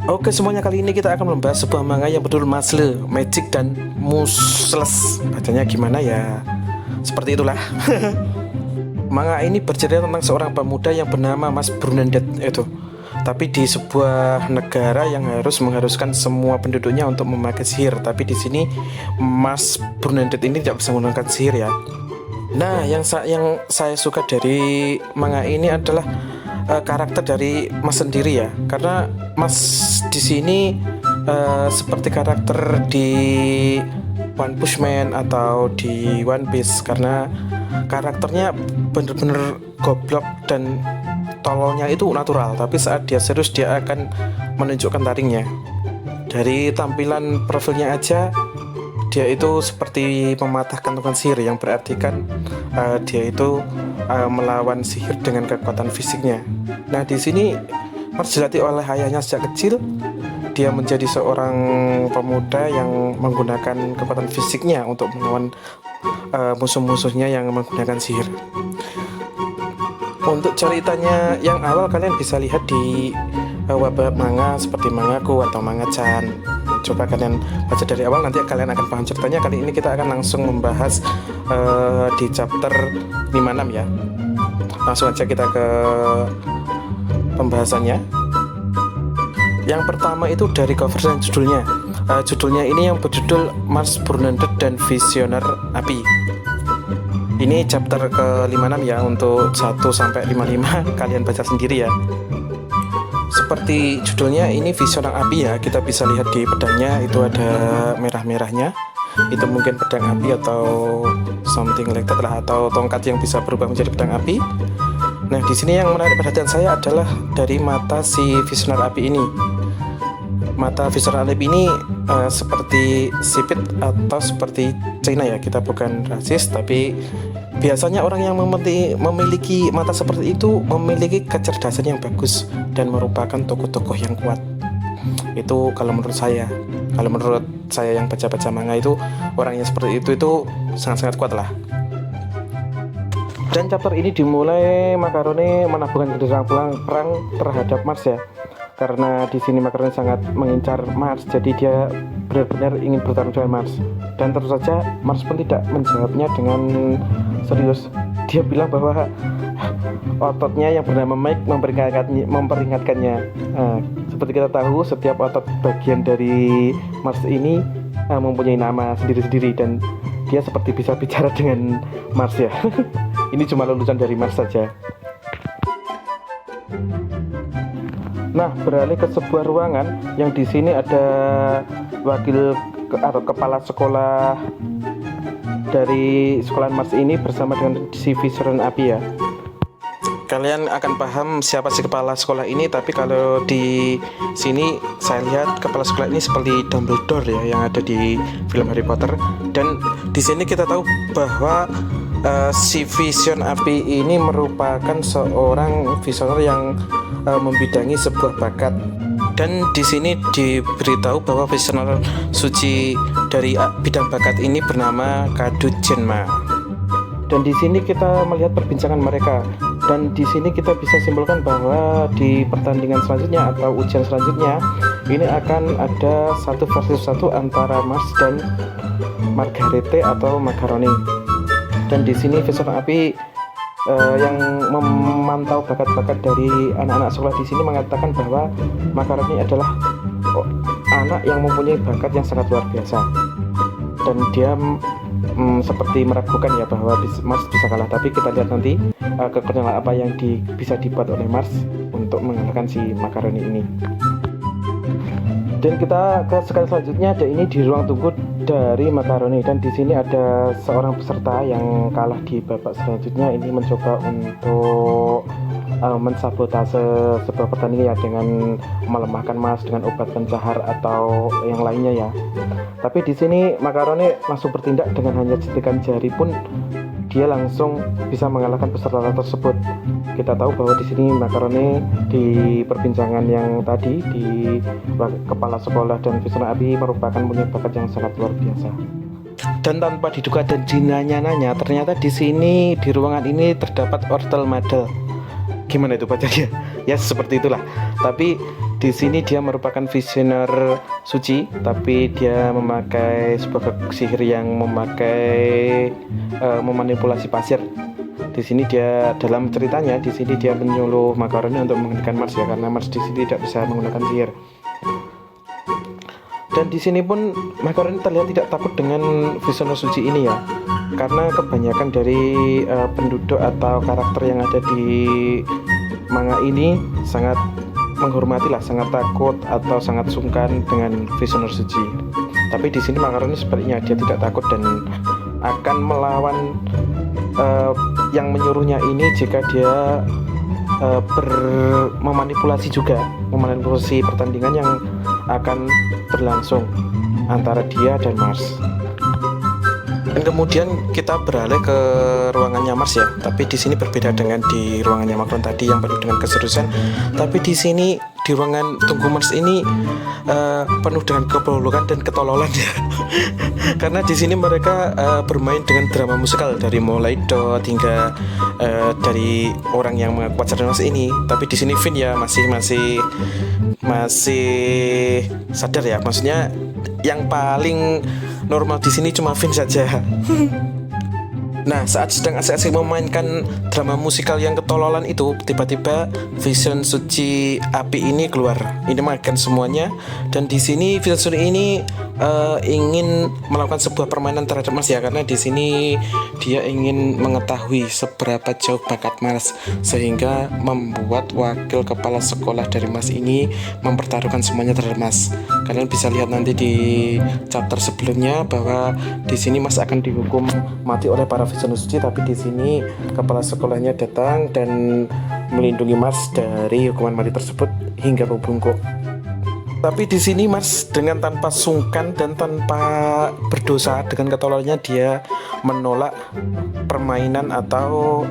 Oke semuanya, kali ini kita akan membahas sebuah manga yang berjudul Mashle, Magic dan Musles. Bacanya gimana ya? Seperti itulah. Manga ini bercerita tentang seorang pemuda yang bernama Mas Brunendet itu. Tapi di sebuah negara yang mengharuskan semua penduduknya untuk memakai sihir. Tapi di sini Mas Brunendet ini tidak bisa menggunakan sihir ya. Nah, yang saya suka dari manga ini adalah karakter dari Mas sendiri ya, karena Mas di sini seperti karakter di One Punch Man atau di One Piece, karena karakternya bener-bener goblok dan tololnya itu natural, tapi saat dia serius dia akan menunjukkan taringnya. Dari tampilan profilnya aja dia itu seperti mematahkan tukang sihir, yang berarti kan dia itu melawan sihir dengan kekuatan fisiknya. Nah, di sini Mars dilatih oleh ayahnya sejak kecil. Dia menjadi seorang pemuda yang menggunakan kekuatan fisiknya untuk melawan musuh-musuhnya yang menggunakan sihir. Untuk ceritanya yang awal kalian bisa lihat di web manga seperti Mangaku atau Manga-chan. Coba kalian baca dari awal, nanti kalian akan paham ceritanya. Kali ini kita akan langsung membahas di chapter 56 ya. Langsung aja kita ke pembahasannya. Yang pertama itu dari cover dan judulnya. Judulnya ini yang berjudul Mas Brunendet dan Visioner Api. Ini chapter ke 56 ya, untuk 1 sampai 55 kalian baca sendiri ya. Seperti judulnya ini Visioner Api ya, kita bisa lihat di pedangnya itu ada merah-merahnya. Itu mungkin pedang api atau something like that lah, atau tongkat yang bisa berubah menjadi pedang api. Nah, di sini yang menarik perhatian saya adalah dari mata si Visioner Api ini. Mata Visioner Api ini seperti sipit atau seperti China ya. Kita bukan rasis, tapi biasanya orang yang memiliki mata seperti itu memiliki kecerdasan yang bagus dan merupakan tokoh-tokoh yang kuat. Itu kalau menurut saya. Kalau menurut saya yang baca-baca manga itu, orang yang seperti itu sangat-sangat kuat lah. Dan chapter ini dimulai Macaroni menabuhkan kedatangan perang terhadap Mars ya. Karena di sini Macaroni sangat mengincar Mars, jadi dia benar-benar ingin bertarung dengan Mars. Dan tentu saja Mars pun tidak menjawabnya dengan serius. Dia bilang bahwa ototnya yang bernama Mike memperingatkannya. Seperti kita tahu, setiap otot bagian dari Mars ini mempunyai nama sendiri-sendiri, dan dia seperti bisa bicara dengan Mars ya. Ini cuma lulusan dari Mars saja. Nah, beralih ke sebuah ruangan yang di sini ada wakil atau kepala sekolah dari sekolahan Mars ini bersama dengan si Visioner Api ya. Kalian akan paham siapa si kepala sekolah ini, tapi kalau di sini saya lihat kepala sekolah ini seperti Dumbledore ya, yang ada di film Harry Potter. Dan di sini kita tahu bahwa si Vision Api ini merupakan seorang visioner yang membidangi sebuah bakat. Dan di sini diberitahu bahwa visioner suci dari bidang bakat ini bernama Kadu Genma. Dan di sini kita melihat perbincangan mereka. Dan di sini kita bisa simpulkan bahwa di pertandingan selanjutnya atau ujian selanjutnya ini akan ada 1 versus 1 antara Mars dan Margarete atau Macaroni. Dan di sini Visioner Api yang memantau bakat-bakat dari anak-anak sekolah di sini mengatakan bahwa Macaroni adalah anak yang mempunyai bakat yang sangat luar biasa. Dan dia seperti meragukan ya bahwa Mars bisa kalah, tapi kita lihat nanti kekuatan apa yang bisa dibuat oleh Mars untuk mengalahkan si Macaroni ini. Dan kita ke sekali selanjutnya, ada ini di ruang tunggu dari Macaroni, dan di sini ada seorang peserta yang kalah di babak selanjutnya. Ini mencoba untuk mensabotase sebuah pertandingan ya, dengan melemahkan Mars dengan obat pencahar atau yang lainnya ya. Tapi di sini Macaroni langsung bertindak, dengan hanya jentikan jari pun dia langsung bisa mengalahkan peserta tersebut. Kita tahu bahwa di sini Macaroni di perbincangan yang tadi di kepala sekolah dan Visioner Api merupakan punya bakat yang sangat luar biasa. Dan tanpa diduga dan dinanya-nanya, ternyata di sini di ruangan ini terdapat Ortel Madel. gimana itu bacanya? Ya seperti itulah. Tapi di sini dia merupakan visioner suci, tapi dia memakai sebuah sihir yang memakai memanipulasi pasir. Di sini dia dalam ceritanya di sini dia menyuruh Macaroni untuk menghentikan Mars ya, karena Mars di sini tidak bisa menggunakan sihir. Dan di sini pun Macaroni terlihat tidak takut dengan visioner suci ini ya, karena kebanyakan dari penduduk atau karakter yang ada di manga ini sangat menghormati lah, sangat takut atau sangat sungkan dengan visioner suci. Tapi di sini Macaroni sepertinya dia tidak takut dan akan melawan yang menyuruhnya ini jika dia memanipulasi pertandingan yang akan berlangsung antara dia dan Mars. Dan kemudian kita beralih ke ruangannya Mars ya. Tapi di sini berbeda dengan di ruangannya Macaron tadi yang penuh dengan keseriusan. Tapi di sini di ruangan tunggu Mars ini penuh dengan keperluan dan ketololan ya. Karena di sini mereka bermain dengan drama musikal dari mulai dot hingga dari orang yang mengaku pacar Mars ini. Tapi di sini Finn ya masih sadar ya. Maksudnya yang paling normal di sini cuma Finn saja. Nah, saat sedang asik-asik memainkan drama musikal yang ketololan itu, tiba-tiba vision suci api ini keluar. Ini mengagetkan semuanya. Dan di sini vision suci ini ingin melakukan sebuah permainan terhadap Mars ya, karena di sini dia ingin mengetahui seberapa jauh bakat Mars, sehingga membuat wakil kepala sekolah dari Mars ini mempertaruhkan semuanya terhadap Mars. Kalian bisa lihat nanti di chapter sebelumnya bahwa di sini Mars akan dihukum mati oleh para vision suci, tapi di sini kepala sekolahnya datang dan melindungi Mars dari hukuman mati tersebut hingga membungkuk. Tapi di sini Mars dengan tanpa sungkan dan tanpa berdosa dengan ketololannya dia menolak permainan atau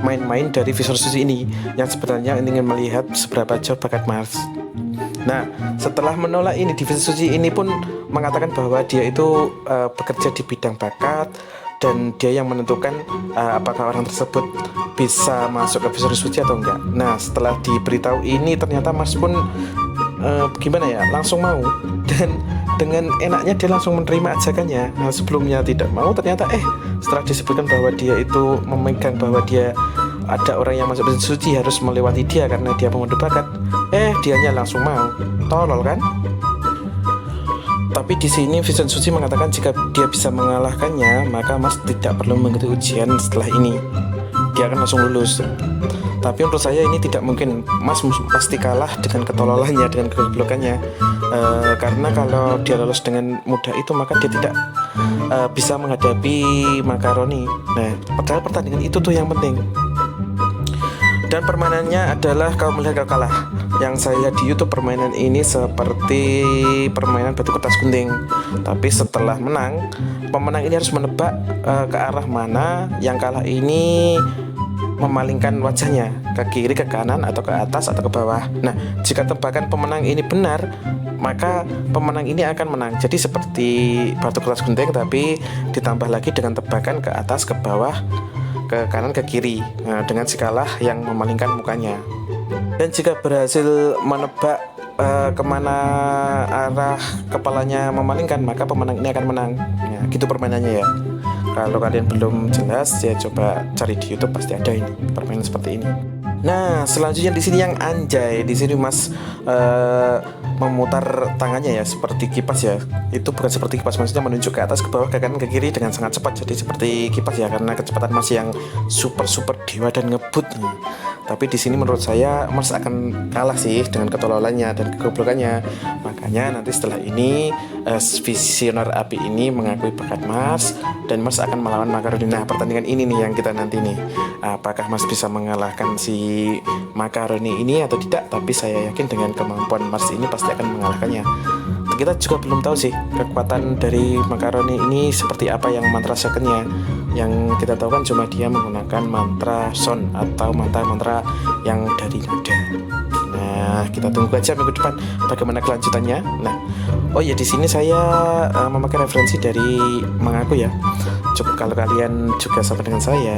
main-main dari vision suci ini yang sebenarnya ingin melihat seberapa jauh bakat Mars. Nah, setelah menolak ini, divisi suci ini pun mengatakan bahwa dia itu bekerja di bidang bakat dan dia yang menentukan apakah orang tersebut bisa masuk ke vision suci atau enggak. Nah, setelah diberitahu ini ternyata Mars pun langsung mau, dan dengan enaknya dia langsung menerima ajakannya. Nah, sebelumnya tidak mau, ternyata setelah disebutkan bahwa dia itu memegang bahwa dia ada orang yang masuk vision suci harus melewati dia karena dia pemandu bakat, dianya langsung mau. Tolol kan? Tapi di sini vision suci mengatakan jika dia bisa mengalahkannya, maka Mars tidak perlu mengikuti ujian setelah ini. Dia akan langsung lulus. Tapi menurut saya ini tidak mungkin. Mars pasti kalah dengan ketololannya, dengan kegoblokannya. Karena kalau dia lolos dengan mudah itu, maka dia tidak bisa menghadapi Macaroni. Nah, padahal pertandingan itu tuh yang penting. Dan permainannya adalah kau melihat kau kalah. Yang saya lihat di YouTube, permainan ini seperti permainan batu kertas gunting. Tapi setelah menang, pemenang ini harus menebak ke arah mana yang kalah ini memalingkan wajahnya, ke kiri, ke kanan, atau ke atas, atau ke bawah. Nah, jika tebakan pemenang ini benar, maka pemenang ini akan menang. Jadi seperti batu kertas gunting, tapi ditambah lagi dengan tebakan ke atas, ke bawah, ke kanan, ke kiri, dengan si kalah yang memalingkan mukanya. Dan jika berhasil menebak kemana arah kepalanya memalingkan, maka pemenang ini akan menang. Ya, gitu permainannya ya. Kalau kalian belum jelas, ya coba cari di YouTube, pasti ada ini permainan seperti ini. Nah, selanjutnya di sini yang anjay, di sini Mas memutar tangannya ya seperti kipas ya. Itu bukan seperti kipas, maksudnya menunjuk ke atas, ke bawah, ke kanan, ke kiri dengan sangat cepat. Jadi seperti kipas ya, karena kecepatan Mas yang super dewa dan ngebut. Tapi di sini menurut saya Mars akan kalah sih dengan ketololannya dan kegoblokannya. Makanya nanti setelah ini visioner api ini mengakui bakat Mars dan Mars akan melawan Macaroni. Nah, pertandingan ini nih yang kita nanti nih, apakah Mars bisa mengalahkan si Macaroni ini atau tidak? Tapi saya yakin dengan kemampuan Mars ini pasti akan mengalahkannya. Kita juga belum tahu sih kekuatan dari Macaroni ini seperti apa yang mantra secondnya. Yang kita tahu kan cuma dia menggunakan mantra sound atau mantra-mantra yang dari nada. Nah, kita tunggu aja minggu depan bagaimana kelanjutannya. Nah, oh ya, di sini saya memakai referensi dari mangaku ya. Coba kalau kalian juga sama dengan saya,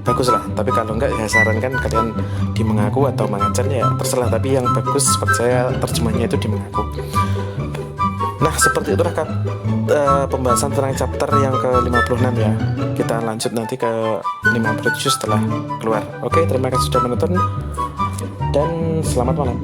bagus lah. Tapi kalau enggak ya sarankan kalian di Mengaku atau Mangacan ya terserah. Tapi yang bagus seperti saya terjemahnya itu di Mengaku. Nah seperti itulah pembahasan tentang chapter yang ke-56 ya. Kita lanjut nanti ke 57 setelah keluar. Oke, terima kasih sudah menonton dan selamat malam.